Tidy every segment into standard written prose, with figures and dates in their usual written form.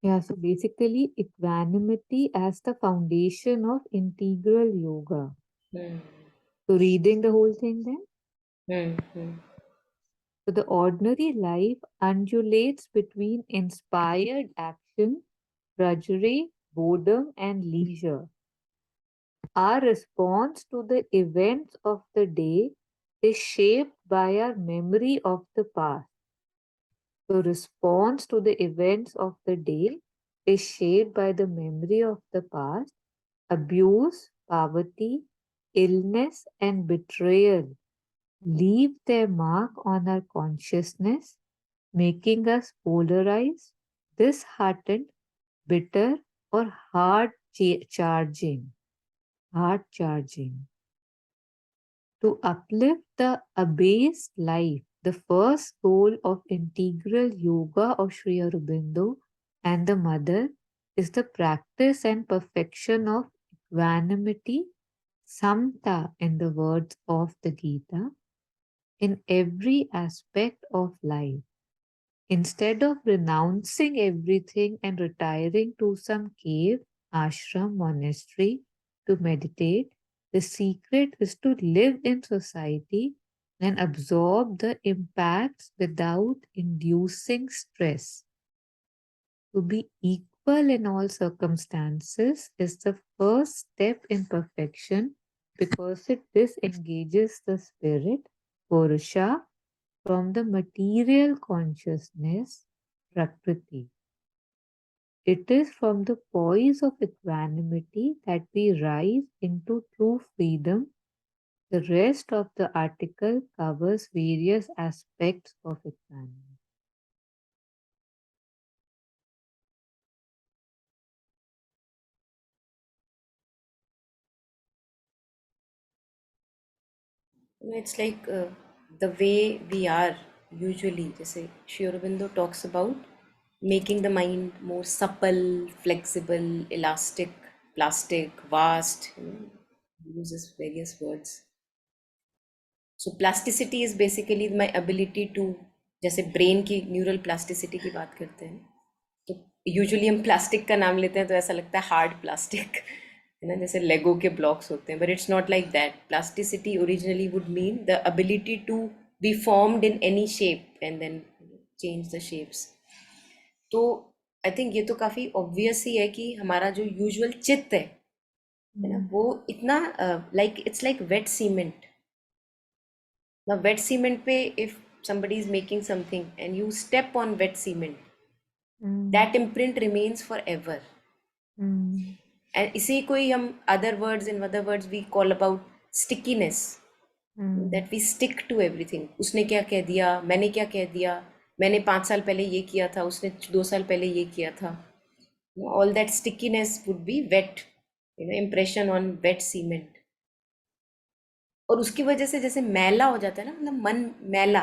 Yeah, so basically, equanimity as the foundation of integral yoga. Hmm. So, reading the whole thing then. Hmm. Hmm. So, the ordinary life undulates between inspired action, drudgery, boredom, and leisure. Our response to the events of the day is shaped by our memory of the past. The response to the events of the day is shaped by the memory of the past. Abuse, poverty, illness, and betrayal leave their mark on our consciousness, making us polarized, disheartened, bitter, or hard charging. To uplift the abased life, the first goal of integral yoga of Sri Aurobindo and the Mother is the practice and perfection of equanimity, samta in the words of the Gita, in every aspect of life. Instead of renouncing everything and retiring to some cave, ashram, monastery to meditate, the secret is to live in society and absorb the impacts without inducing stress. To be equal in all circumstances is the first step in perfection because it disengages the spirit, Purusha, from the material consciousness, Prakriti. It is from the poise of equanimity that we rise into true freedom. The rest of the article covers various aspects of equanimity. It's like the way we are usually. जैसे Sri Aurobindo talks about making the mind more supple, flexible, elastic, plastic, vast. He uses various words. So plasticity is basically my ability to, जैसे brain की neural plasticity की बात करते हैं, तो usually हम plastic का नाम लेते हैं तो ऐसा लगता है हार्ड प्लास्टिक, है ना, जैसे लेगो के ब्लॉक्स होते हैं, but it's not like that. Plasticity originally would mean the ability to be formed in any shape and then change the shapes. तो आई थिंक ये तो काफ़ी ऑब्वियस ही है कि हमारा जो यूजुअल चित्त है ना, Mm, वो इतना like it's like wet cement. Now, wet cement pe, if somebody is making something and you step on wet cement, mm, that imprint remains forever. mm, And इसी को ही हम other words, in other words we call about stickiness, mm, that we stick to everything. उसने क्या कह दिया, मैंने क्या कह दिया, मैंने 5 साल पहले ये किया था, उसने 2 साल पहले ये किया था. All that stickiness would be wet, impression on wet cement. और उसकी वजह से जैसे मैला हो जाता है ना, मतलब मन मैला,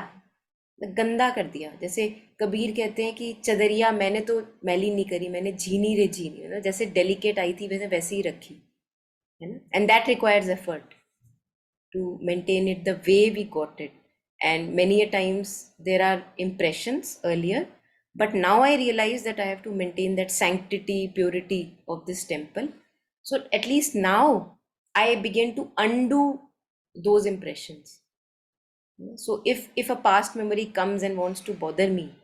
गंदा कर दिया. जैसे कबीर कहते हैं कि चदरिया मैंने तो मैली नहीं करी, मैंने झीनी रे झीनी, है ना, जैसे डेलिकेट आई थी वैसे वैसे ही रखी, है ना. And that requires effort to maintain it the way we got it. And many a times there are impressions earlier, but now I realize that I have to maintain that sanctity, purity of this temple. So at least now I begin to undo those impressions. So if a past memory comes and wants to bother me,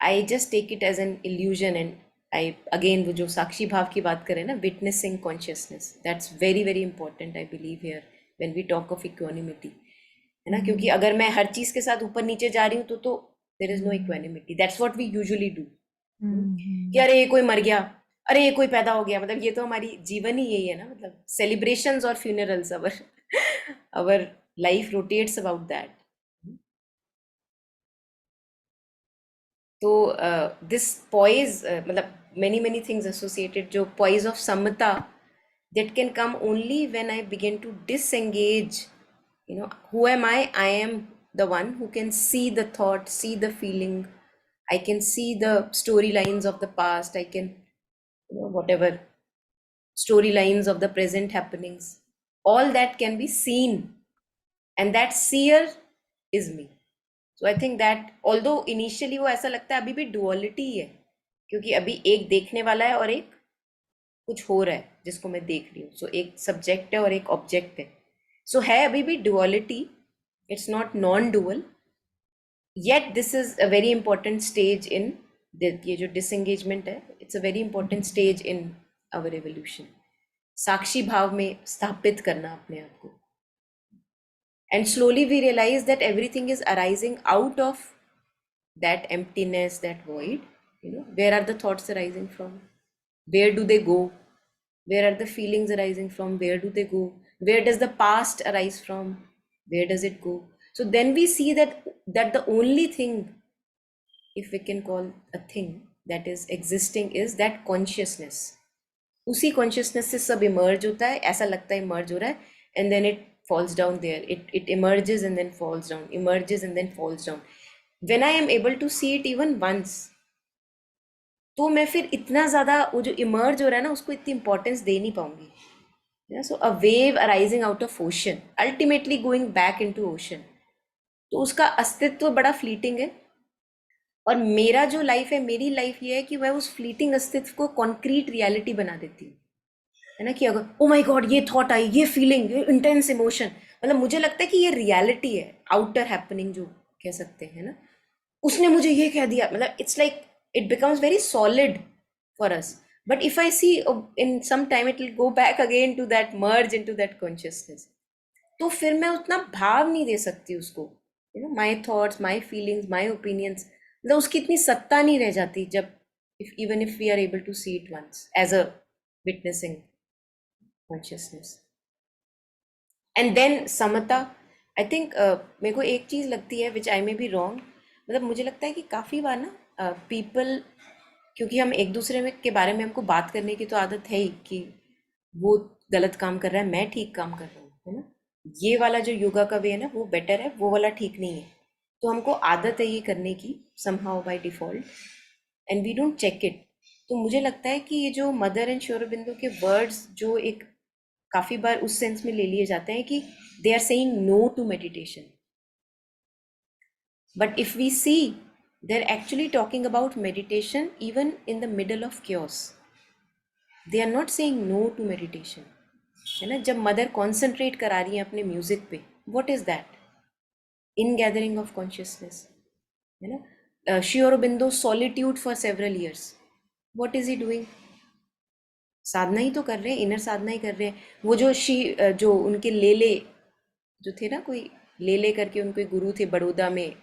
I just take it as an illusion. And I again, वो जो साक्षी भाव की बात करें ना, witnessing consciousness, that's very very important, I believe, here when we talk of equanimity, है ना. क्योंकि mm, अगर मैं हर चीज के साथ ऊपर नीचे जा रही हूँ तो there is no mm, equanimity. That's what we usually do. कि mm, अरे ये कोई मर गया, अरे ये कोई पैदा हो गया, मतलब ये तो हमारी जीवन ही यही है ना, मतलब सेलिब्रेशंस और funerals, our life rotates about that. तो दिस पॉइज, मतलब many many things associated, जो poise of samata, that can come only when I begin to disengage. Who am I am the one who can see the thought, see the feeling. I can see the storylines of the past. I can, whatever storylines of the present happenings, all that can be seen, and that seer is me. So I think that although initially वो ऐसा लगता है अभी भी duality है, क्योंकि अभी एक देखने वाला है और एक कुछ हो रहा है जिसको मैं देख रही हूँ. सो एक सब्जेक्ट है और एक ऑब्जेक्ट है. सो है अभी भी duality. It's not non dual. Yet this is a very important stage in ये जो डिसएंगेजमेंट है, it's a very important stage in our evolution. साक्षी भाव में स्थापित करना अपने आप को. And slowly we realize that everything is arising out of that emptiness, that void. Where are the thoughts arising from? Where do they go? Where are the feelings arising from? Where do they go? Where does the past arise from? Where does it go? So then we see that the only thing, if we can call a thing, that is existing is that consciousness. उसी consciousness से सब emerge होता है, ऐसा लगता है emerge हो रहा है, and then it falls down there. It emerges and then falls down, emerges and then falls down. When I am able to see it even once, तो मैं फिर इतना ज़्यादा वो जो इमर्ज हो रहा है ना उसको इतनी इंपॉर्टेंस दे नहीं पाऊंगी. So a wave arising out of ocean ultimately going back into ocean. तो उसका अस्तित्व बड़ा फ्लीटिंग है. और मेरा जो लाइफ है, मेरी लाइफ ये है कि मैं उस फ्लीटिंग अस्तित्व को कॉन्क्रीट रियलिटी बना देती हूँ. है ना, कि अगर ओ माय गॉड ये थॉट आई, ये फीलिंग, ये इंटेंस इमोशन, मतलब मुझे लगता है कि ये रियलिटी है, आउटर हैपनिंग जो कह सकते हैं ना, उसने मुझे ये कह दिया. मतलब it's like it becomes very solid for us. But if I see in some time it will go back again to that merge in to that consciousness. तो फिर मैं उतना भाव नहीं दे सकती उसको. My thoughts, my feelings, my opinions, मतलब उसकी इतनी सत्ता नहीं रह जाती जब even if we are able to see it once as a witnessing consciousness. And then Samta. I think मेरे को एक चीज़ लगती है विच आई मे बी रॉन्ग. मतलब मुझे लगता है कि काफ़ी बार ना पीपल, क्योंकि हम एक दूसरे में के बारे में हमको बात करने की तो आदत है ही कि वो गलत काम कर रहा है, मैं ठीक काम कर रहा हूँ, है ना, ये वाला जो योगा का वे है ना वो बेटर है, वो वाला ठीक नहीं है. तो हमको आदत है ये करने की somehow by default, and we don't check it. तो मुझे लगता है कि ये जो मदर एंड श्री अरबिंदो के वर्ड्स जो एक काफ़ी बार उस सेंस में ले लिए जाते हैं कि they are saying no to meditation. But if we see, they are actually talking about meditation even in the middle of chaos. They are not saying no to meditation. है ना, जब मदर कॉन्सेंट्रेट करा रही है अपने music पे, what is that? In gathering of consciousness. है ना, Shri Aurobindo solitude for several years, what is he doing? साधना ही तो कर रहे हैं, इनर साधना ही कर रहे हैं. वो जो उनके लेले जो थे ना, कोई लेले करके उनके गुरु थे बड़ौदा में,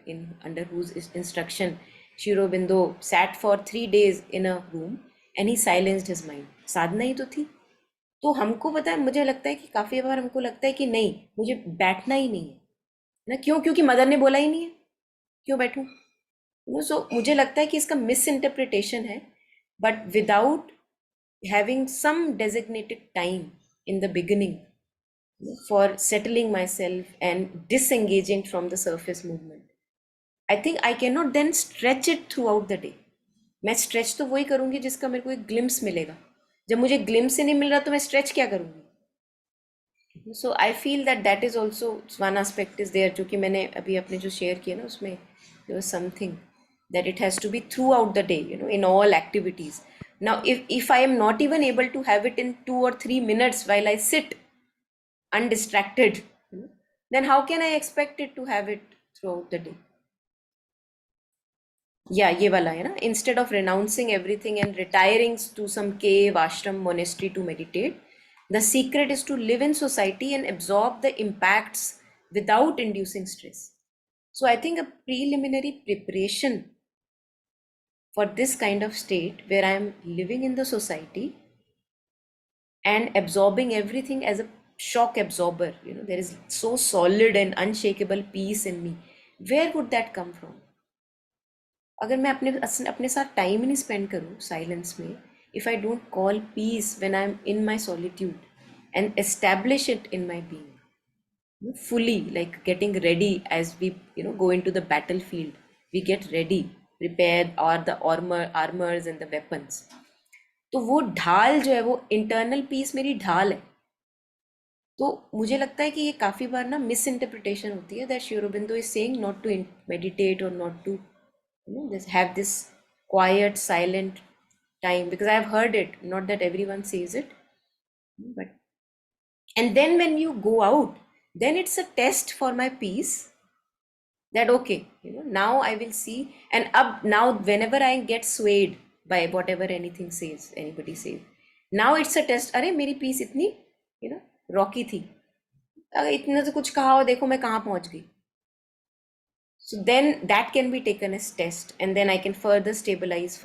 in under whose instruction Shri Aurobindo sat for 3 days in a room and he silenced his mind. साधना ही तो थी. तो हमको पता है, मुझे लगता है कि काफ़ी बार हमको लगता है कि नहीं, मुझे बैठना ही नहीं है ना. क्यों? क्योंकि मदर ने बोला ही नहीं है, क्यों बैठूं? सो मुझे लगता है कि इसका मिस इंटरप्रिटेशन है. But without having some designated time in the beginning for settling myself and disengaging from the surface movement, I think I cannot then stretch it throughout the day. मैं स्ट्रेच तो वही करूंगी जिसका मेरे को एक glimpse मिलेगा. जब मुझे ग्लिम्स ही नहीं मिल रहा तो मैं स्ट्रेच क्या करूंगी? So I feel that that is also one aspect is there, जो कि मैंने अभी अपने जो शेयर किया ना उसमें there was something that it has to be throughout the day, in all activities. Now if I am not even able to have it in 2 or 3 minutes while I sit undistracted, then how can I expect it to have it throughout the day? Yeah, ये वाला है ना, instead of renouncing everything and retiring to some cave, ashram, monastery to meditate, the secret is to live in society and absorb the impacts without inducing stress. So I think a preliminary preparation for this kind of state where I am living in the society and absorbing everything as a shock absorber, there is so solid and unshakable peace in me. Where would that come from? अगर मैं अपने साथ time ही नहीं spend करूँ silence में, if I don't call peace when I am in my solitude and establish it in my being fully, like getting ready as we go into the battlefield, we get ready, prepared, or the armors and the weapons. तो वो ढाल जो है वो internal peace मेरी ढाल है. तो मुझे लगता है कि ये काफ़ी बार ना मिस इंटरप्रिटेशन होती है that Shri Aurobindo is saying not to meditate और not to have this quiet, silent time, because I've heard it, not that everyone says it, but and then when you go out, then it's a test for my peace, that okay, now I will see. And up now, whenever I get swayed by whatever anything says, anybody says, now it's a test. अरे मेरी piece इतनी Rocky थी, अगर इतने तो कुछ कहा हो, देखो मैं कहाँ पहुंच गई. So then that can be taken as test, and then I can further stabilize.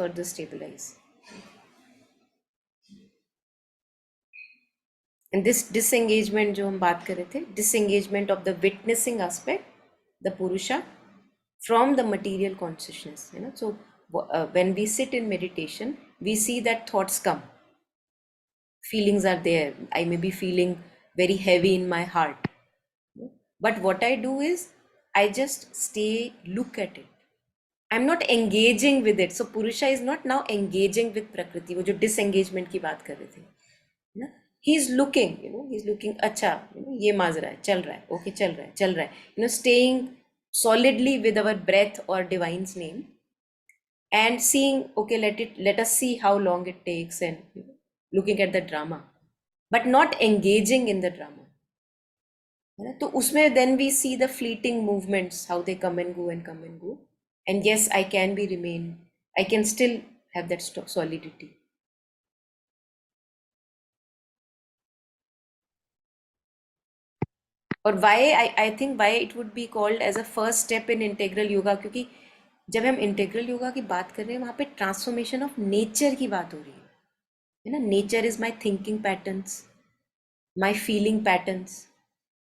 And this disengagement जो हम बात कर रहे थे, disengagement of the witnessing aspect, the purusha, from the material consciousness. So when we sit in meditation, we see that thoughts come, feelings are there. I may be feeling very heavy in my heart, but what I do is I just stay, look at it. I'm not engaging with it. So purusha is not now engaging with prakriti, वो जो disengagement की बात कर रहे थे ना. He's looking, he's looking, अच्छा, ये माज रहा है, चल रहा है, okay, चल रहा है, staying solidly with our breath or divine's name, and seeing, okay, let us see how long it takes, and looking at the drama, but not engaging in the drama. तो उसमें then we see the fleeting movements, how they come and go and come and go, and yes, I can be remain, I can still have that solidity. और why I think why it would be called as a first step in integral yoga, क्योंकि जब हम integral yoga की बात कर रहे हैं, वहाँ पे ट्रांसफॉर्मेशन ऑफ नेचर की बात हो रही है ना. Nature is my thinking patterns, my feeling patterns.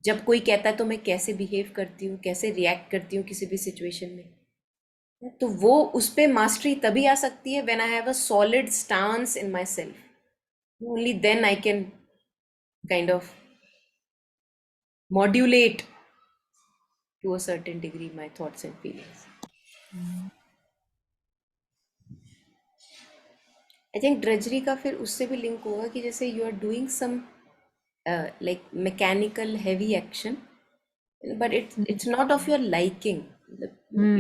जब कोई कहता है तो मैं कैसे बिहेव करती हूँ, कैसे रिएक्ट करती हूँ किसी भी सिचुएशन में, तो वो उस पर मास्टरी तभी आ सकती है when I have a solid stance in my self. Only then I can kind of modulate to a certain degree my thoughts and feelings. I think drudgery का फिर उससे भी लिंक होगा कि जैसे you are doing some like mechanical heavy action, but it's not of your liking.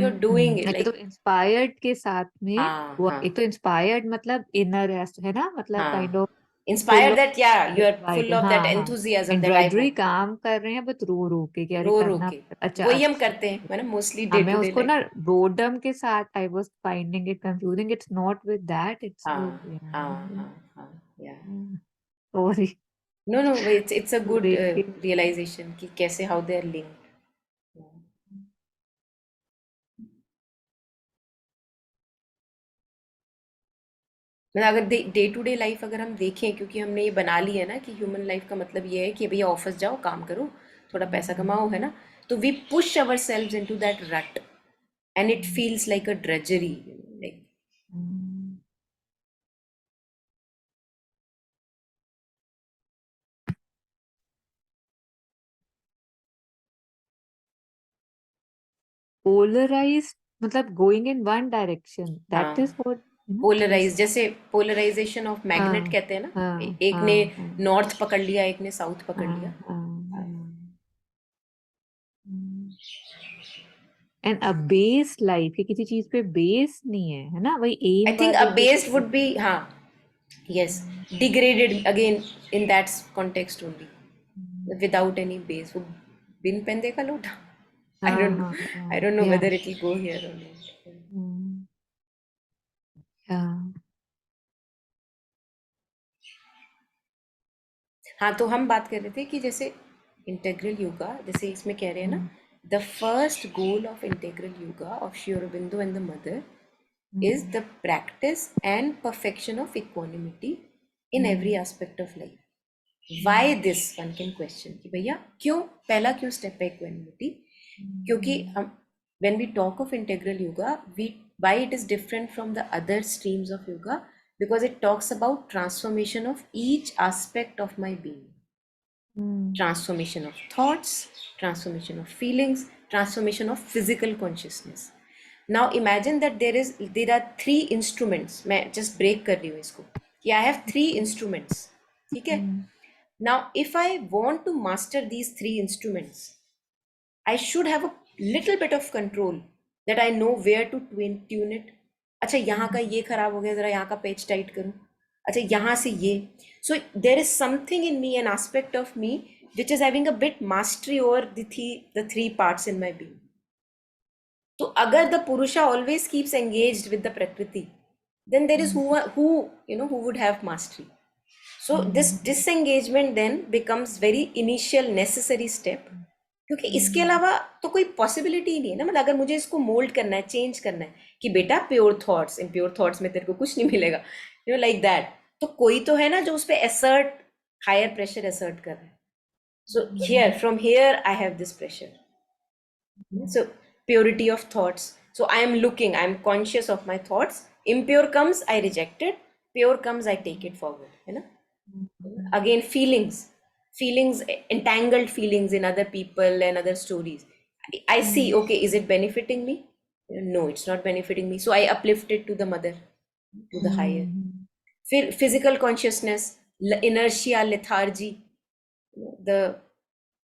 You're doing it एक like तो inspired के साथ में हाँ वो, हाँ एक तो इंस्पायर्ड मतलब इनर है ना, मतलब काइंड हाँ, of full inspired of that, yeah, you are vibe. full of that हाँ हाँ. enthusiasm and that I ड्रडरी want. काम कर रहे हैं बट रो रो के कि अरे रो रो करना के अच्छा वही हम अच्छा. करते हैं, है ना, मोस्टली हाँ, डे मैं टू डे उसको लाइफ. ना बोर्डम के साथ I was finding it confusing. It's not with that, it's हाँ विद हाँ हाँ, yeah. Sorry. No, no, it's a good देख के realization कि कैसे how they are linked. मतलब अगर डे टू डे लाइफ अगर हम देखें, क्योंकि हमने ये बना लिया है ना कि ह्यूमन लाइफ का मतलब ये है कि भैया ऑफिस जाओ, काम करो, थोड़ा पैसा कमाओ, है ना, तो we push ourselves into that rut, and it feels like a drudgery, like polarise मतलब going in one direction, that is हाँ. व्हाट पोलराइज, जैसे पोलराइजेशन ऑफ मैग्नेट हाँ कहते हैं ना, हाँ एक ने हाँ हाँ नॉर्थ पकड़ लिया, एक ने साउथ पकड़ हाँ लिया. हाँ. एंड अ बेस लाइफ, ये किसी चीज पे बेस नहीं है ना, वही आई एम थिंक वाली जो अबेस्ड वुड बी, हाँ, yes, degraded again in that context only, without any base, वो बिन पेंदे का लोटा. I हाँ don't know. हाँ I हाँ don't know या whether it will go here or not. या. हाँ, तो हम बात कर रहे थे कि जैसे इंटेग्रल योगा, जैसे इसमें कह रहे हैं ना, the first goal of integral yoga of Shri Aurobindo and the mother is the practice and perfection of equanimity in every aspect of life. Why this, one can question कि भैया क्यों, पहला क्यों स्टेप है इक्वानिमिटी, क्योंकि हम when we talk of integral yoga, we why it is different from the other streams of yoga, because it talks about transformation of each aspect of my being, transformation of thoughts, transformation of feelings, transformation of physical consciousness. Now imagine that there are three instruments. मैं just break कर रही हूँ इसको कि I have three instruments. ठीक है. Now if I want to master these three instruments, I should have a little bit of control, that I know where to tune it, अच्छा यहाँ का ये खराब हो गया, जरा यहाँ का पेच टाइट करूँ, अच्छा यहाँ से ये. So there is something in me, an aspect of me which is having a bit mastery over the three parts in my being. तो अगर द पुरुषा always keeps engaged with the prakriti, then there is who you know who would have mastery. So this disengagement then becomes very initial necessary step, क्योंकि इसके अलावा तो कोई possibility ही नहीं है ना. मतलब अगर मुझे इसको मोल्ड करना है, चेंज करना है कि बेटा pure thoughts, in pure thoughts में तेरे को कुछ नहीं मिलेगा, यू नो लाइक दैट, तो कोई तो है ना जो उस पर असर्ट, हायर प्रेशर असर्ट कर रहा है. So here, from here I have this pressure. So purity of thoughts. So I am looking, I am conscious of my thoughts. Impure comes, I reject it. Pure comes, I take it forward. You know? Again, feelings, entangled feelings in other people and other stories. I see, okay, is it benefiting me? No, it's not benefiting me. So I uplift it to the mother, to the higher. Physical consciousness, inertia, lethargy, the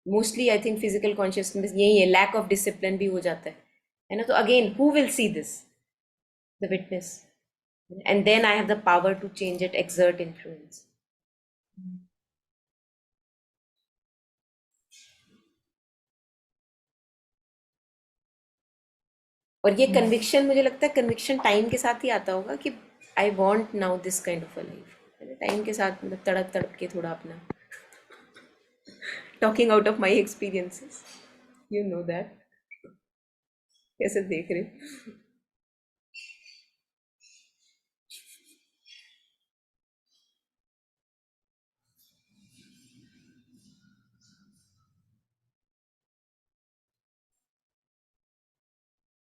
mostly I think physical consciousness यही है, lack of discipline भी हो जाता है ना. तो again who will see this? The witness. And then I have the power to change it, exert influence. और ये कन्विक्शन, मुझे लगता है कन्विक्शन टाइम के साथ ही आता होगा कि I want now this kind of a life. Time के साथ मतलब तड़प तड़प के थोड़ा अपना, talking out of my experiences, you know that. कैसे देख रहे हो?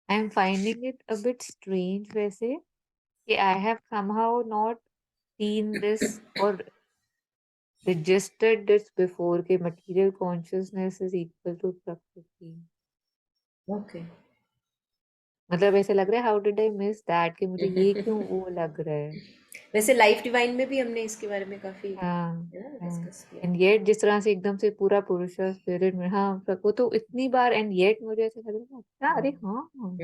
I'm finding it a bit strange वैसे कि I have somehow not seen this or registered this before कि material consciousness is equal to prakriti. Okay. मतलब ऐसे लग रहा है how did I miss that कि मुझे ये क्यों वो लग रहा है. वैसे लाइफ डिवाइन में भी हमने इसके बारे में काफी हाँ हाँ. डिस्कस किया. एंड येट जिस तरह से एकदम से पूरा पुरुष स्पिरिट में, हाँ वो तो इतनी बार, एंड येट मुझे ऐसे लग रहा है अच्छा अरे हाँ हाँ.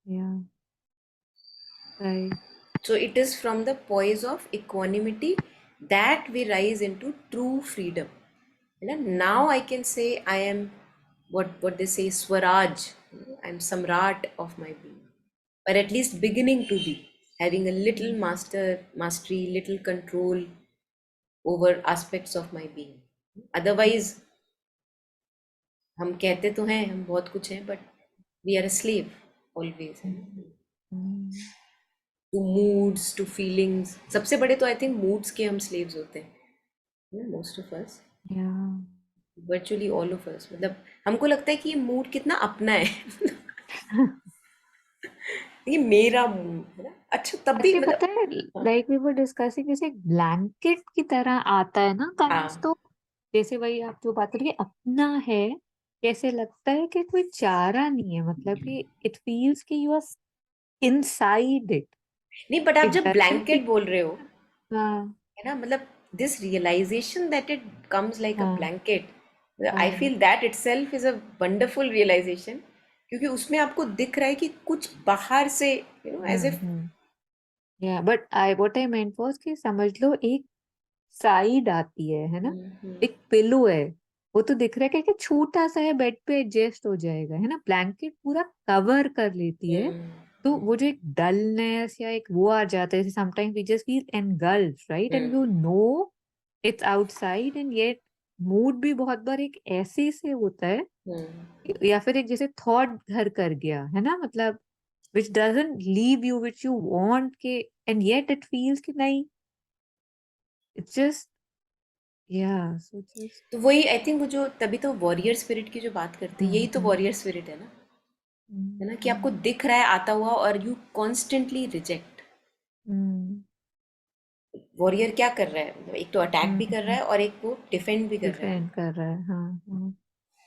या right. So it is from the poise of equanimity that we rise into true freedom. You know, now I can say I am what they say Swaraj. I'm Samrat of my being, or at least beginning to be, having a little mastery, little control over aspects of my being. Otherwise, हम कहते तो हैं हम बहुत कुछ हैं, but we are a slave always. To moods, to feelings. सबसे बड़े तो आई थिंक मूड्स के हम स्लेव्स होते हैं, मोस्ट ऑफ अस, या वर्चुअली ऑल ऑफ अस. मतलब हमको लगता है कि ये मूड कितना अपना है. ये मेरा मूड है ना. अच्छा तब भी ऐसे पता मतलब, है हाँ लाइक वी वर डिस्कसिंग जैसे ब्लैंकेट की तरह आता है ना काइंड, हाँ. तो जैसे वही आप जो बात करिए अपना है, कैसे लगता है कि कोई चारा नहीं है, मतलब कि इट फील्स कि यू आर इनसाइड इट. नहीं, बट आप इट जब डजंट ब्लैंकेट बोल रहे हो, हाँ है ना, मतलब this realisation that it comes like a हाँ ब्लैंकेट, आई हाँ. Feel that it self is a wonderful realisation. क्योंकि उसमें आपको दिख रहा है कि कुछ बाहर से, एज इफ. या but I what I meant was कि समझ लो एक साइड आती है ना, एक पिलो है, वो तो दिख रहा है कि छोटा सा है, बेड पे एडजस्ट हो जाएगा, है ना, ब्लैंकेट पूरा कवर कर लेती है. तो वो जो एक डलनेस या एक वो आ जाता है, sometimes we just feel engulfed right, and you know it's outside, and yet mood भी बहुत बार एक ऐसे से होता है, या फिर एक जैसे थॉट घर कर गया है ना, मतलब which doesn't leave you which you want के, and yet it feels कि नहीं, it's just yeah, so just तो वही आई थिंक, वो जो तभी तो वॉरियर स्पिरिट की जो बात करते हैं, यही तो हम्म वॉरियर स्पिरिट है ना, कि आपको दिख रहा है आता हुआ और यू कॉन्स्टेंटली रिजेक्ट. वॉरियर क्या कर रहा है, मतलब एक तो अटैक भी कर रहा है और एक वो डिफेंड भी कर रहा डिफेंड कर रहा है हाँ हाँ.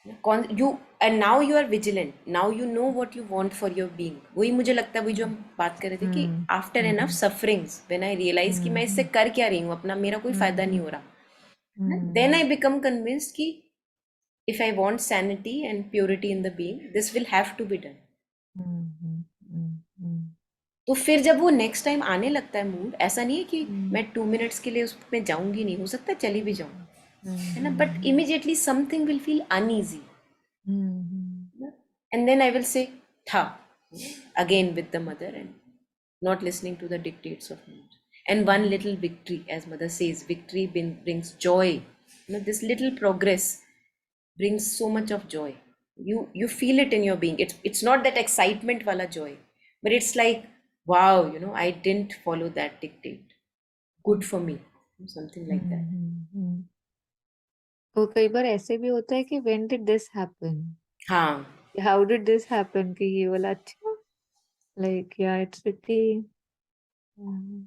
है. कौन you, and now you are vigilant, now you know what you want for your being. वही मुझे लगता है, वही जो हम बात कर रहे थे कि after enough sufferings when I realise कि मैं इससे कर क्या रही हूँ, अपना मेरा कोई फायदा नहीं हो रहा, देन आई बिकम कन्विंस्ड कि if I want sanity and purity in the being, this will have to be done. हम्म, हम्म, तो फिर जब वो नेक्स्ट टाइम आने लगता है मूड, ऐसा नहीं है कि हम्म, मैं 2 मिनट्स के लिए उसमें जाऊंगी नहीं, हो सकता है चली भी जाऊं, हम्म, है ना, but immediately something will feel uneasy, hmm, and then I will say tha again with the mother and not listening to the dictates of mother. And one little victory, as mother says, victory brings joy. This little progress brings so much of joy. You feel it in your being. It's not that excitement wala joy, but it's like, wow, I didn't follow that dictate. Good for me, something like that. हम्म। तो कई बार ऐसे भी होता है कि when did this happen? हाँ. How did this happen? कि ये वाला अच्छा, like yeah, it's pretty. Mm.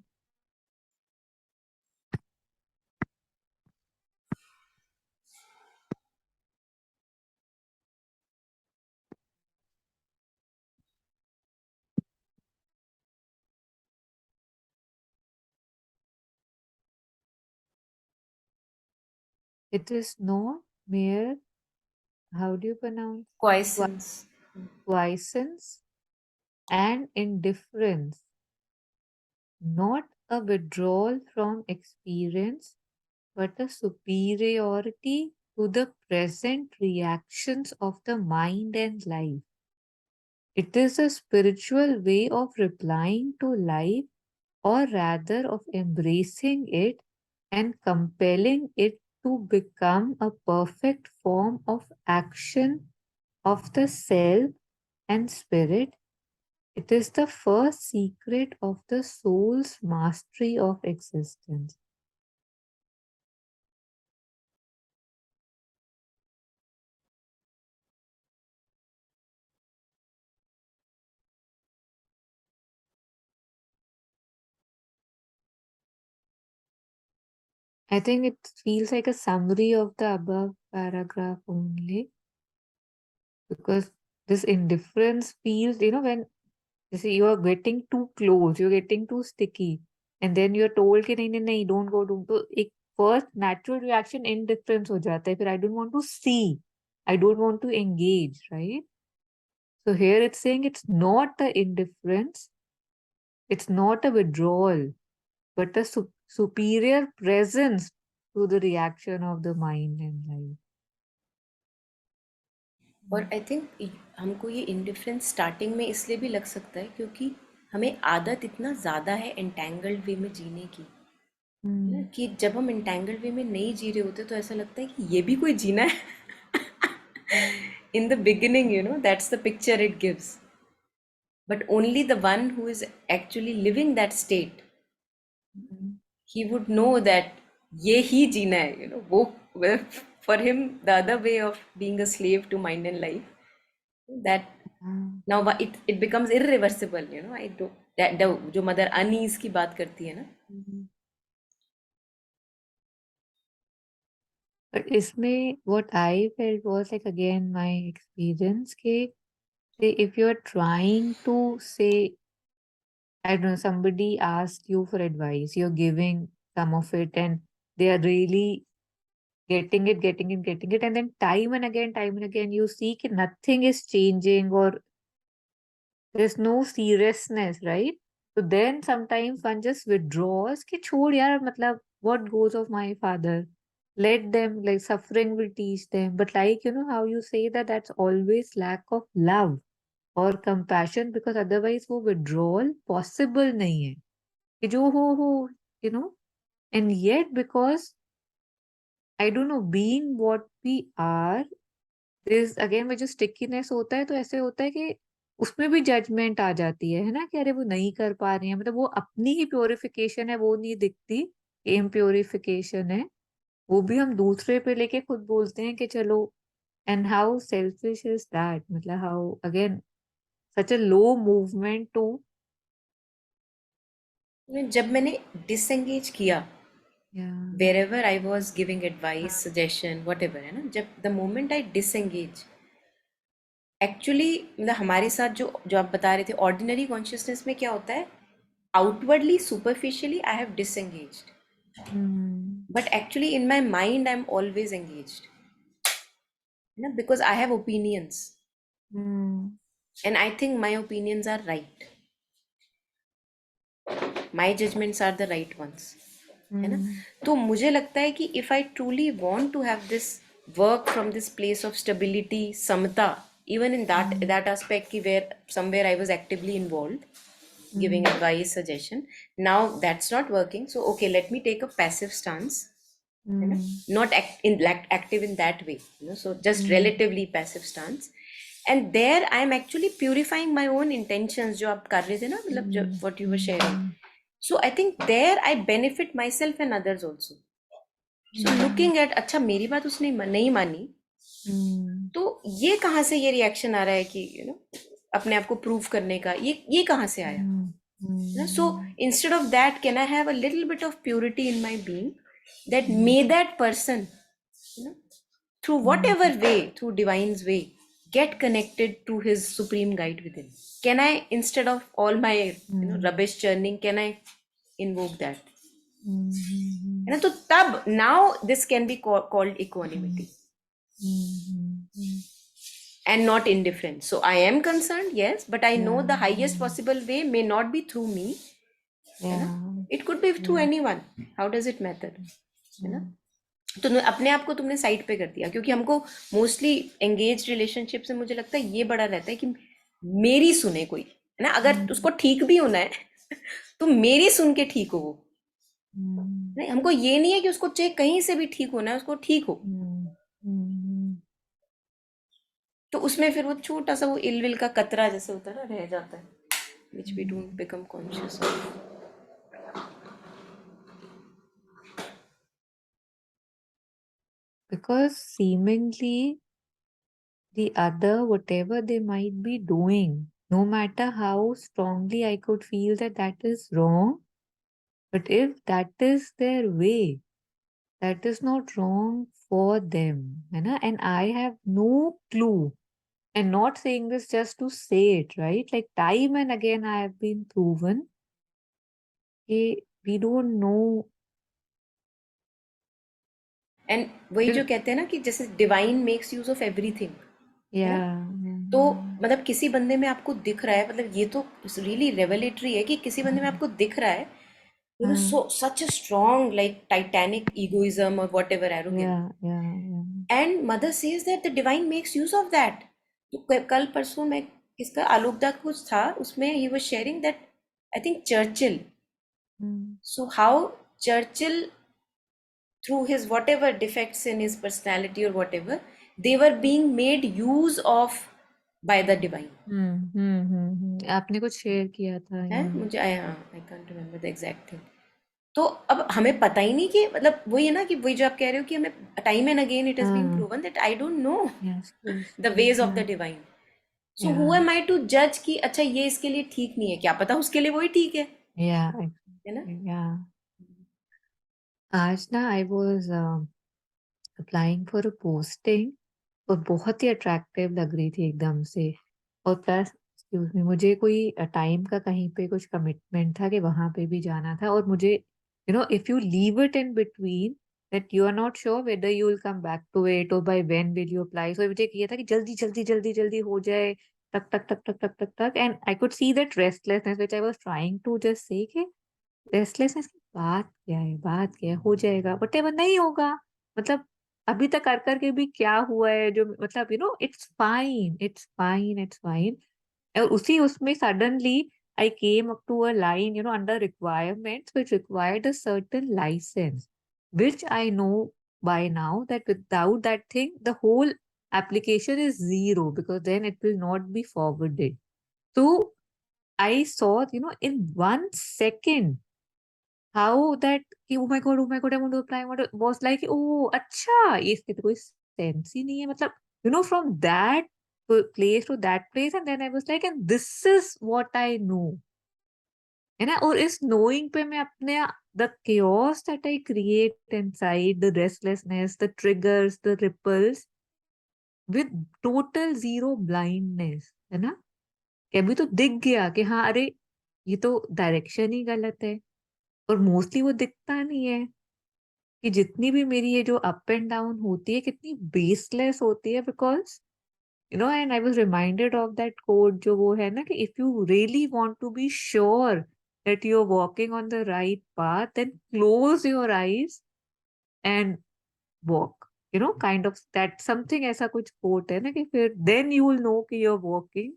It is no mere, how do you pronounce? Quiescence. Quiescence and indifference, not a withdrawal from experience, but a superiority to the present reactions of the mind and life. It is a spiritual way of replying to life, or rather of embracing it and compelling it to become a perfect form of action of the self and spirit. It is the first secret of the soul's mastery of existence. I think it feels like a summary of the above paragraph only, because this indifference feels, when you see you are getting too close, you're getting too sticky, and then you're told कि नहीं नहीं नहीं, don't go, don't, तो एक first natural reaction indifference हो जाता है, फिर I don't want to see, I don't want to engage, right? So here it's saying it's not the indifference, it's not a withdrawal, but a superior presence to the reaction of the mind and life. और I think हमको ये indifference starting में इसलिए भी लग सकता है क्योंकि हमें आदत इतना ज़्यादा है एंटैंगल्ड वे में जीने की, है ना, Mm, कि जब हम एंटैंगल्ड वे में नहीं जी रहे होते तो ऐसा लगता है कि ये भी कोई जीना है. mm, in the beginning that's the picture it gives, but only the one who is actually living that state, mm, he would know that ये ही जीना है, वो for him the other way of being a slave to mind and life, that mm, now it becomes irreversible. I do that जो mother Anees की बात करती है ना. mm. But इसमें what I felt was like again my experience कि say if you're trying to say, I don't know, somebody asks you for advice, you're giving some of it and they are really getting it, and then time and again you see that nothing is changing or there's no seriousness, right? So then sometimes one just withdraws कि छोड़ यार, मतलब what goes of my father? Let them, like suffering will teach them. But like, how you say that that's always lack of love or compassion, because otherwise वो withdrawal possible नहीं है. कि जो हो, you know, and yet because I don't know, being what we are, this again में जो stickiness होता है, तो ऐसे होता है कि उसमें भी जजमेंट आ जाती है ना, कि अरे वो नहीं कर पा रही है, मतलब वो अपनी ही प्योरिफिकेशन है, वो नहीं दिखती, इम्प्योरिफिकेशन है, वो भी हम दूसरे पे लेके खुद बोलते हैं कि चलो. And how selfish is that, मतलब how again such a low movement too. जब मैंने डिसएंगेज किया, या wherever I was giving advice, suggestion, whatever, है ना, जब the moment I disengage, actually मतलब हमारे साथ जो जो आप बता रहे थे ऑर्डिनरी कॉन्शियसनेस में क्या होता है, outwardly superficially I have disengaged, but actually in my mind I am always engaged, है ना, because I have opinions. and I think my opinions are right, my judgments are the right ones, है ना? Hmm. तो मुझे लगता है कि if I truly want to have this work from this place of stability, समता, even in Hmm. that aspect ki where somewhere I was actively involved giving Hmm. advice, suggestion, now that's not working, so okay, let me take a passive stance, you know, Hmm. not active in that way, you know, so just Hmm. relatively passive stance, and there I am actually purifying my own intentions जो आप कर रहे थे ना, मतलब जो Hmm. what you were sharing. Hmm. So I think there I benefit myself and others also. So Hmm. looking at अच्छा मेरी बात उसने नहीं मानी, Hmm. तो ये कहाँ से ये रिएक्शन आ रहा है कि यू नो अपने आप को प्रूव करने का, ये कहाँ से आया? Hmm. So Hmm. instead of that, can I have a little bit of purity in my being, that Hmm. may that person, you know, through Hmm. whatever way, through divine's way, get connected to his supreme guide within? Can I, instead of all my Hmm. rubbish churning, can I invoke that? है Hmm. ना? तो तब now this can be called Hmm. equanimity Hmm. and not indifference. So I am concerned, yes, but I know Yeah. the highest possible way may not be through me, है ना? Yeah. It could be through Yeah. anyone. How does it matter? है ना? Hmm. तो अपने आप को तुमने side पे कर दिया, क्योंकि हमको मोस्टली एंगेज रिलेशनशिप से मुझे लगता है ये बड़ा रहता है कि मेरी सुने कोई, है ना? अगर Hmm. उसको ठीक भी होना है तो मेरी सुन के ठीक हो वो, Hmm. नहीं, हमको ये नहीं है कि उसको चाहे कहीं से भी ठीक होना है, उसको ठीक हो। Hmm. Hmm. तो उसमें फिर वो छोटा सा वो इलविल का कतरा जैसे होता है ना, रह जाता है, which we Hmm. Don't become conscious of. Because seemingly the other, whatever they might be doing, no matter how strongly I could feel that that is wrong, but if that is their way, that is not wrong for them, you know, and I have no clue. And not saying this just to say it, right? Like time and again, I have been proven that we don't know. And वही जो कहते हैं ना कि जैसे divine makes use of everything, है ना? Yeah. तो मतलब किसी बंदे में आपको दिख रहा है, मतलब ये तो रियली रेवलेटरी है कि किसी बंदे में आपको दिख रहा है, you know, Uh, so such a strong like titanic egoism और whatever arrogance, yeah, yeah, yeah. And Mother says that the divine makes use of that. तो कल परसों में किसका आलोकदा कुछ था, उसमें ही was sharing that I think Churchill, Mm. So how Churchill through his whatever defects in his personality or whatever, they were being made use of by the divine, आपने कुछ शेयर किया था, है? yeah. मुझे I can't remember the exact thing. तो अब हमें पता ही नहीं कि मतलब वही है ना कि वही जो आप कह रहे हो कि हमें time and again it has been हाँ, proven that I don't know yes, yes, the yes, ways of yeah, the divine. So who yeah, am I to जज कि अच्छा ये इसके लिए ठीक नहीं है, क्या पता उसके लिए वही ठीक yeah, है ना? exactly, yeah. आज ना I was applying for a posting और बहुत ही अट्रैक्टिव लग रही थी एकदम से, और प्लस एक्सक्यूज मी, मुझे कोई टाइम का कहीं पे कुछ कमिटमेंट था कि वहां पे भी जाना था, और मुझे if you leave it in between that you are not sure whether you will come back to it और by when will you apply, so मुझे ये था कि जल्दी जल्दी जल्दी जल्दी हो जाए, टक टक टक टक टक टक टक, and I could see that restlessness which I was trying to just say कि रेस्टलेसनेस की बात क्या है, हो जाएगा, व्हाटएवर, नहीं होगा, मतलब अभी तक कर करके भी क्या हुआ है, जो मतलब it's fine, it's fine, it's fine. और उसी उसमें suddenly I came up to a line, under requirements which required a certain licence, which I know by now that without that thing the whole application is zero, because then it will not be forwarded. So I saw, in 1 second, how that कि oh my god, I want to apply, I want to, was like, oh अच्छा, ये इसकी तो कोई sense ही नहीं है, मतलब from that place to that place, and then I was like, and this is what I know, है ना? और इस knowing पे मैं अपने the chaos that I create inside, the restlessness, the triggers, the ripples, with total zero blindness, है ना? कि अभी तो दिख गया कि हाँ, अरे ये तो डायरेक्शन ही गलत है, और मोस्टली वो दिखता नहीं है कि जितनी भी मेरी ये जो अप एंड डाउन होती है कितनी बेसलेस होती है, because and I was reminded of that quote जो वो है ना कि if you really want to be sure that you're walking on the right path, then close your eyes and walk. Kind of that something ऐसा कुछ quote है ना कि फिर then you will know कि you're walking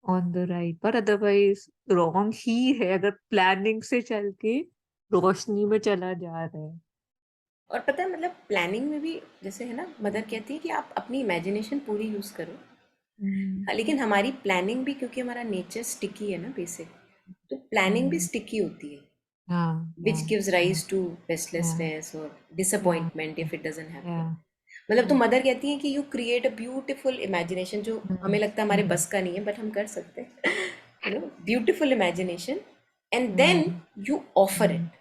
on the right path. Otherwise wrong ही है अगर planning से चल के रोशनी में चला जा रहा है. और पता है मतलब प्लानिंग में भी जैसे है ना, मदर कहती है कि आप अपनी इमेजिनेशन पूरी यूज़ करो। हाँ, लेकिन हमारी प्लानिंग भी, क्योंकि हमारा नेचर स्टिकी है ना बेसिक, तो प्लानिंग भी स्टिकी होती है, हाँ, which yeah, gives yeah, rise to yeah, restlessness or yeah, disappointment if it doesn't happen. yeah. मतलब तो मदर कहती है कि you create a beautiful imagination, जो हमें लगता है हमारे बस का नहीं है, बट हम कर सकते हैं, beautiful imagination, and then you offer it.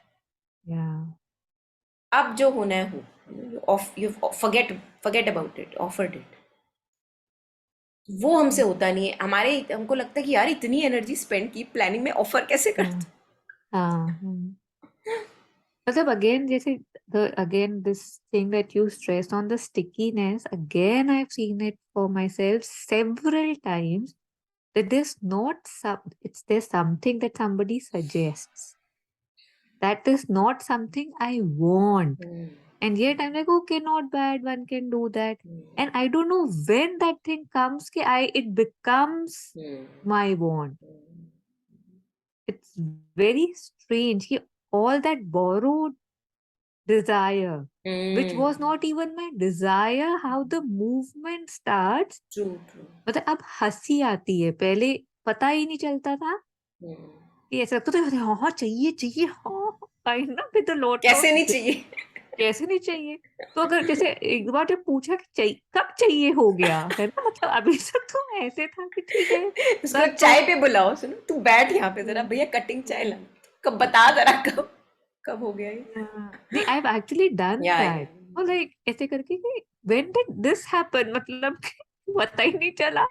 Yeah. अब जो होना है हो, you forget about it, offered it. वो हमसे होता नहीं है, हमको लगता है कि यार इतनी एनर्जी स्पेंड की प्लानिंग में, ऑफर कैसे करते। हाँ. मतलब again जैसे again this thing that you stressed on the stickiness, again I've seen it for myself several times that there's something that somebody suggests that is not something I want, and yet I'm like, okay, not bad, one can do that, and I don't know when that thing comes it becomes my want. It's very strange कि all that borrowed desire, which was not even my desire, how the movement starts. True true. मतलब अब हंसी आती है, पहले पता ही नहीं चलता था कि ऐसा लगता था हाँ हाँ चाहिए चाहिए हाँ काइंड ना विद लॉट ऑफ कैसे नहीं चाहिए। कैसे नहीं चाहिए. तो अगर जैसे एक बार जब पूछा कि चाहिए कब चाहिए हो गया है ना, मतलब अभी तक तो ऐसे था कि ठीक है उसको कर तो चाय पे बुलाओ, सुनो तू बैठ यहाँ पे जरा, भैया कटिंग चाय ला, कब बता जरा, कब कब हो गया ये। नहीं आई हैव एक्चुअली डन या दैट और लाइक ऐसे करके कि व्हेन डिड दिस हैपन, मतलब पता ही नहीं चला.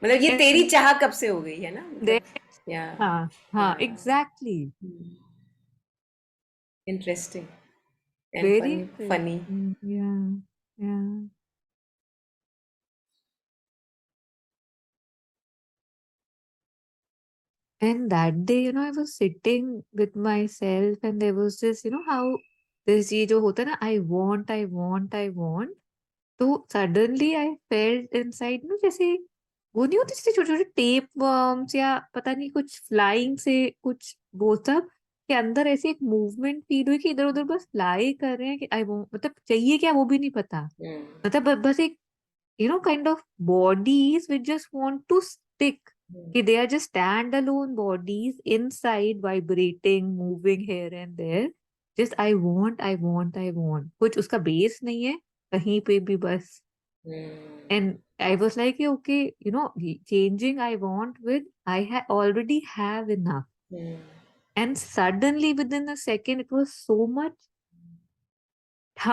मतलब ये तेरी एंड चाह कब से हो गई है ना, मतलब। देन या हाँ हाँ या exactly interesting and very funny funny. Interesting या या. And that day, I was sitting with myself and there was this, how this ये जो होता है ना, I want. तो suddenly I felt inside, जैसे वो नहीं होती जैसे छोटे छोटे टेप वर्म्स या पता नहीं कुछ फ्लाइंग से कुछ वो सब के अंदर ऐसे एक मूवमेंट फील हुई कि इधर उधर बस फ्लाई कर रहे हैं कि आई वो मतलब चाहिए क्या वो भी नहीं पता. मतलब बस एक kind of bodies which just want to stick. They are just standalone bodies inside vibrating, moving here and there. Just I want, I want, I want. कुछ उसका बेस नहीं है कहीं पे भी बस. And I was like, okay, changing I want with already have enough. And suddenly within a second, it was so much कि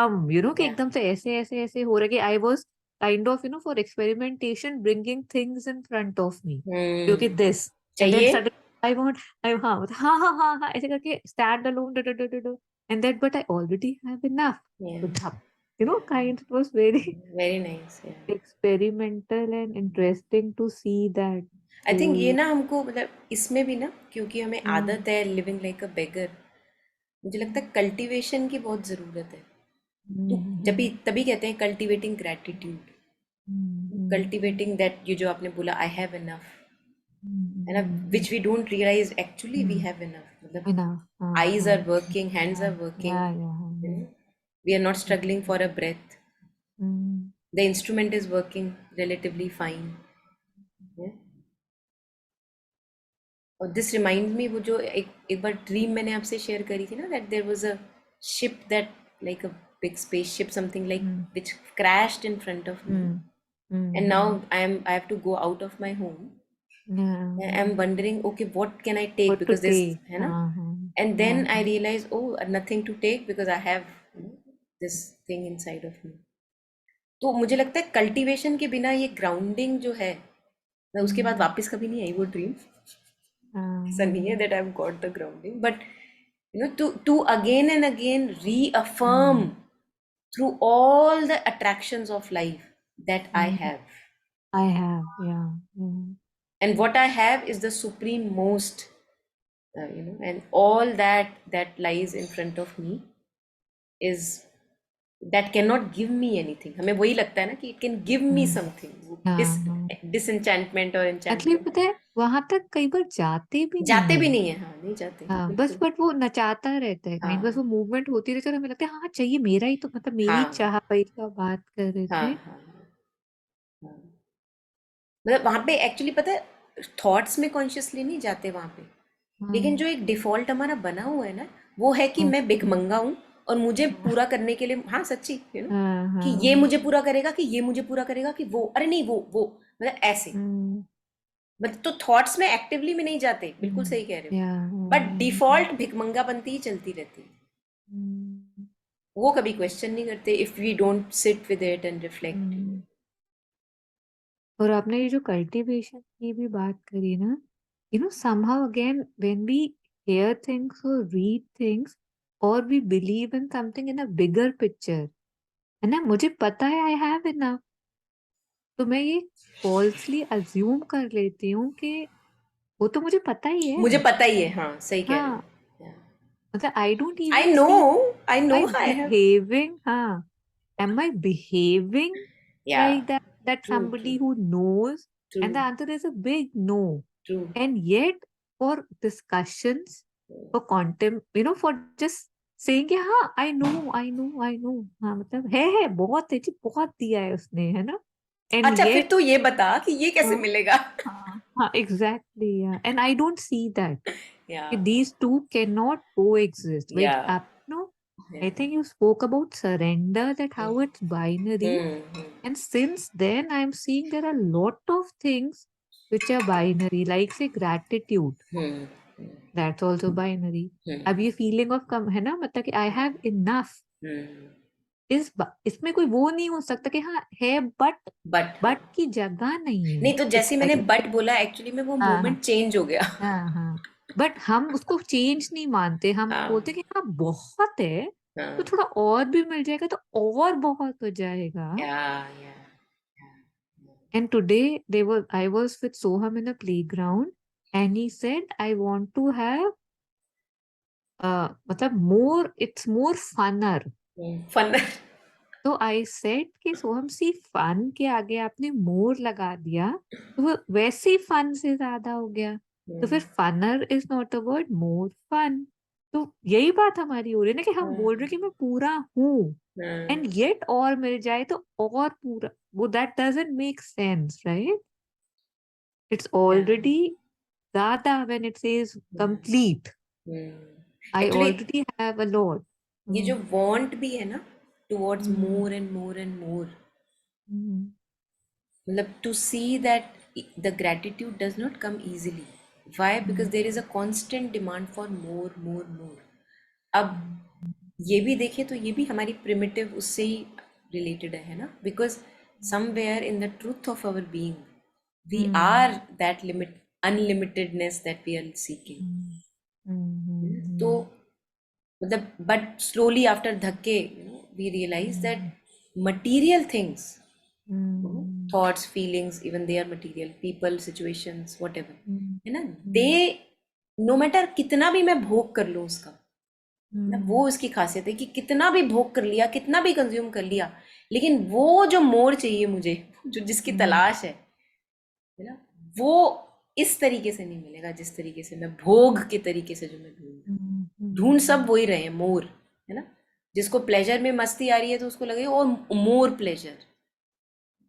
या एकदम से ऐसे ऐसे ऐसे हो रहा है कि I was kind of for experimentation bringing things in front of me क्योंकि दिस एंड देन चाहिए। सडनली आई वांट हाँ हाँ हाँ हाँ हाँ ऐसे करके stand alone and that but I already have enough या kind it was very very nice. या experimental and interesting to see that I think ये होल. ना हमको, मतलब इसमें भी ना, क्योंकि हमें आदत है लिविंग लाइक अ बेगर, मुझे लगता है कल्टीवेशन की बहुत ज़रूरत है। तो जब भी तभी कहते हैं कल्टीवेटिंग ग्रैटिट्यूड, कल्टीवेटिंग दैट, ये जो आपने बोला आई हैव इनफ, है ना, which we don't realise actually we have enough. मतलब eyes are working, hands are working, we are not struggling for a breath, the instrument is working relatively fine. Yeah? और this remind me, वो जो एक बार dream मैंने आपसे share करी थी ना, that there was a ship that, like a big space ship, something like, which crashed in front of me, and now I have to go out of my home. I'm wondering, okay, what can I take, what to because this, take है ना, and then I realize, oh, nothing to take because I have, this thing inside of me. तो मुझे लगता है cultivation के बिना ये grounding जो है, मैं उसके बाद वापस कभी नहीं आई वो ड्रीम। ऐसा नहीं है that I've got the grounding, but to again and again reaffirm through all the attractions of life that I have. I have, yeah. And what I have is the supreme most, and all that lies in front of me is that cannot give me anything. हमें वही लगता है ना कि it can give me hmm, something, हाँ, disenchantment और actually enchantment. पता है वहां तक कई बार जाते भी नहीं जाते है। भी नहीं है, हाँ, नहीं जाते, हाँ, बस बिल्कुल। बट वो नचाता रहता है काइंड, बस वो हाँ मूवमेंट होती रहती है और हमें लगता है हाँ चाहिए मेरा ही, तो मतलब मेरी हाँ चाह पाई का बात कर रहे हाँ थे। हाँ हाँ। मतलब वहां पे एक्चुअली पता है थॉट्स में कॉन्शियसली नहीं जाते वहां पे, लेकिन हाँ जो एक डिफॉल्ट हमारा बना हुआ है ना, वो है कि हाँ मैं भिखमंगा हूँ और मुझे हाँ पूरा करने के लिए, हाँ सच्ची, हाँ कि ये हाँ, मुझे पूरा करेगा, कि ये मुझे पूरा करेगा, कि वो, अरे नहीं वो, मतलब ऐसे। हम्म, मतलब तो थॉट्स में एक्टिवली में नहीं जाते, बिल्कुल सही कह रहे हो, या बट डिफॉल्ट भिखमंगा बनती ही चलती रहती है। हम्म, वो कभी क्वेश्चन नहीं करते if we don't sit with it and reflect. Hmm. और आपने ये जो कल्टीवेशन की भी बात करी ना, somehow again when we hear things or read things or we believe in something in a bigger picture, है ना, मुझे पता है आई हैव इनफ, तो मैं ये फॉल्सली अज्यूम कर लेती हूँ कि वो तो मुझे पता ही मुझे है। पता ही है, हाँ सही कह रहे हाँ, हो। मतलब I don't I even know, see I know my I have. Behaving, हाँ, am I behaving या, like that true true somebody who knows? True And the answer is a big no. True. And yet, for discussions, for for just saying कि हाँ, I know, हाँ, मतलब है, बहुत है जी, बहुत दिया है उसने, है ना? And अच्छा फिर yet, तो ये बता कि ये कैसे हाँ, मिलेगा। हाँ, exactly, yeah. And I don't see that. या These two cannot coexist. या Wait, I think you spoke about surrender, that how it's binary. Hmm And since then, I'm seeing there are a lot of things which are binary, like say gratitude. Hmm That's also binary. अब ये feeling of कम है ना, मतलब कि I have enough, हम्म। इसमें कोई वो नहीं हो सकता कि हाँ है, बट हाँ, बट की जगह नहीं है। नहीं तो इट्स जैसे मैंने लाइक, बट बोला एक्चुअली में वो हाँ हाँ मोमेंट चेंज हो गया। हाँ हाँ, बट हम उसको चेंज नहीं मानते, हम हाँ बोलते कि हाँ बहुत है, तो हाँ। थोड़ा और भी मिल जाएगा तो और बहुत हो जाएगा। या And today I was with Soham in a playground and he said, I want to have मतलब more, it's more funner. Fun. तो आई सेड कि सोहम सी फन के आगे आपने मोर लगा दिया, तो वो वैसे ही फन से ज्यादा हो गया, तो फिर funner is not a word, more fun. तो यही बात हमारी हो रही है ना कि हम बोल रहे हैं कि मैं पूरा हूँ, एंड येट और मिल जाए तो और पूरा, वो that doesn't make sense, right? It's already ज्यादा when it says complete, I actually already have a lot. ये जो वांट भी है ना, towards hmm more and more and more, hmm मतलब to see that the gratitude does not come easily. Why? Because there is a constant demand for more more more. अब ये भी देखें तो ये भी हमारी प्रिमिटिव उससे ही रिलेटेड है ना, because somewhere in the truth of our being we hmm are that limit, unlimitedness that we are seeking. Hmm तो हम्म मतलब बट स्लोली आफ्टर धक्के we realise that hmm material things, हम्म thoughts, feelings, even they are material, people, situations, whatever, hmm है ना, दे, हम्म no matter कितना भी मैं भोग कर लूँ उसका, ना हम्म वो उसकी खासियत है कि कितना भी भोग कर लिया, कितना भी कंज्यूम कर लिया, लेकिन वो जो मोर चाहिए मुझे, जो जिसकी तलाश है ना, वो इस तरीके से नहीं मिलेगा जिस तरीके से मैं भोग के तरीके से जो मैं ढूंढ रहा हूँ। ढूंढ सब वही रहे हैं, मोर, है ना। जिसको प्लेजर में मस्ती आ रही है तो उसको लगेगा और मोर प्लेजर।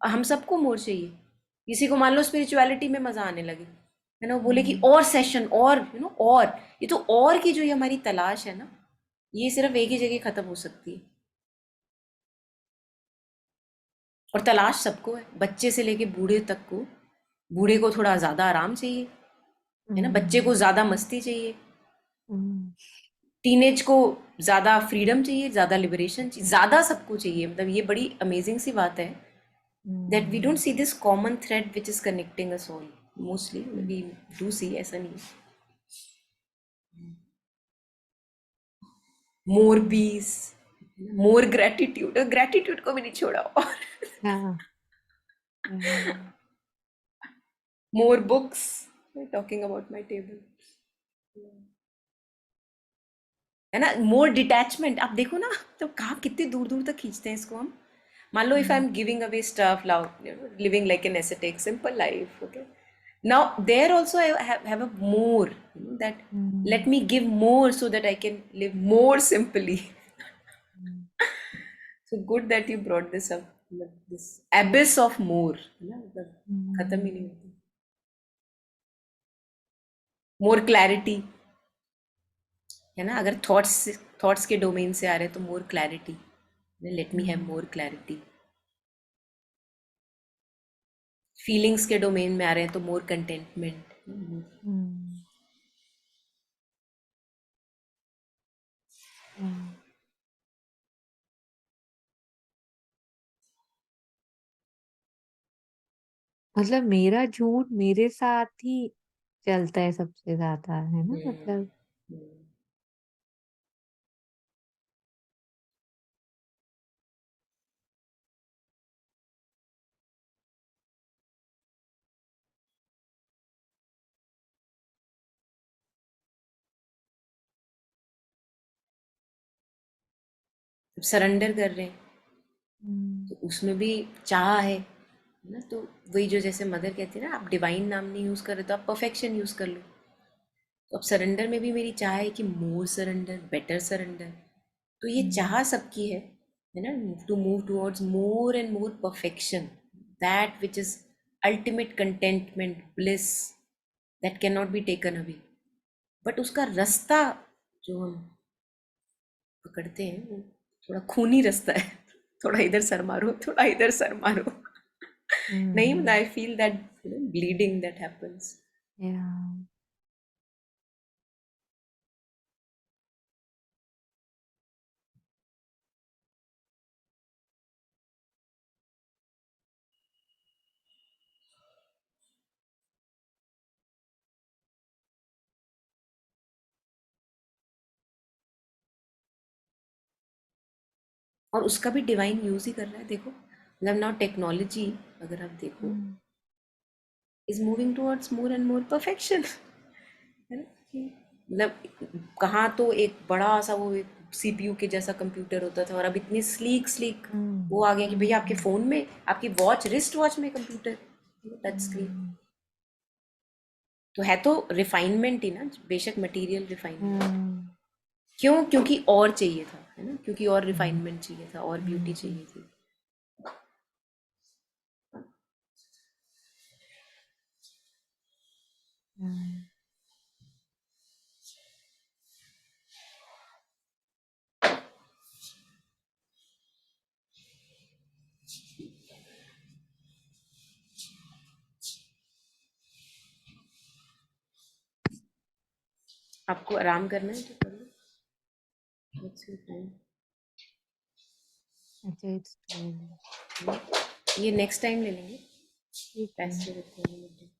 हम सबको मोर चाहिए। किसी को मान लो स्पिरिचुअलिटी में मजा आने लगे, है ना, वो बोले कि और सेशन और और, ये तो और की जो ये हमारी तलाश है ना, ये सिर्फ एक ही जगह खत्म हो सकती है। और तलाश सबको है, बच्चे से लेके बूढ़े तक को। बूढ़े को थोड़ा ज्यादा आराम चाहिए, है ना, बच्चे को ज्यादा मस्ती चाहिए, टीनेज को ज्यादा फ्रीडम चाहिए, ज्यादा लिबरेशन चाहिए, ज्यादा सबको चाहिए। मतलब ये बड़ी अमेजिंग सी बात है that we don't see this common thread which is connecting us all. Mostly we do see, ऐसा नहीं है। more peace, more gratitude, gratitude को भी नहीं छोड़ा। और हाँ हाँ more books. Talking about my table. है ना, मोर डिटैचमेंट। आप देखो ना, तो कहाँ कितने दूर दूर तक खींचते हैं इसको हम। मान लो if I am giving away stuff, love, living like an ascetic simple life, okay, now there also I have a more, that let me give more so that I can live more simply. So good that you brought this up, this abyss of more, है ना, मतलब खत्म ही नहीं होता। More clarity, है ना, अगर thoughts के डोमेन से आ रहे हैं तो more clarity, let me have more clarity. Feelings के डोमेन में आ रहे हैं तो मोर कंटेंटमेंट। मतलब मेरा झूठ मेरे साथ ही चलता है सबसे ज्यादा, है ना, मतलब सरेंडर कर रहे हैं हम्म, तो उसमें भी चाह है ना, तो वही जो जैसे मदर कहती है ना, आप डिवाइन नाम नहीं यूज कर रहे तो आप परफेक्शन यूज कर लो। तो अब सरेंडर में भी मेरी चाह है कि मोर सरेंडर, बेटर सरेंडर। तो ये चाह सबकी है ना, to move towards more and more perfection, that which is ultimate contentment, bliss, that can not be taken away. But उसका रास्ता जो हम पकड़ते हैं वो थोड़ा खूनी रास्ता है। थोड़ा इधर सर मारो, थोड़ा इधर सर मारो। नहीं, मतलब आई feel that bleeding that happens. या और उसका भी डिवाइन यूज ही कर रहा है, देखो, मतलब नाउ टेक्नोलॉजी अगर आप देखो is moving towards more and more perfection, है ना, मतलब कहाँ तो एक बड़ा सा वो एक सीपीयू के जैसा कंप्यूटर होता था, और अब इतने स्लीक स्लीक वो आ गया कि भैया आपके फोन में, आपकी वॉच, रिस्ट वॉच में कंप्यूटर, टच स्क्रीन। तो है तो रिफाइनमेंट ही ना, बेशक मटेरियल रिफाइनमेंट। क्यों? क्योंकि और चाहिए था, है ना, क्योंकि और रिफाइनमेंट चाहिए था, और ब्यूटी चाहिए थी। आपको आराम करना है तो कर लो। What's your time? अच्छा, इट्स 12। ये नेक्स्ट टाइम ले लेंगे, ठीक है। पैसे रखने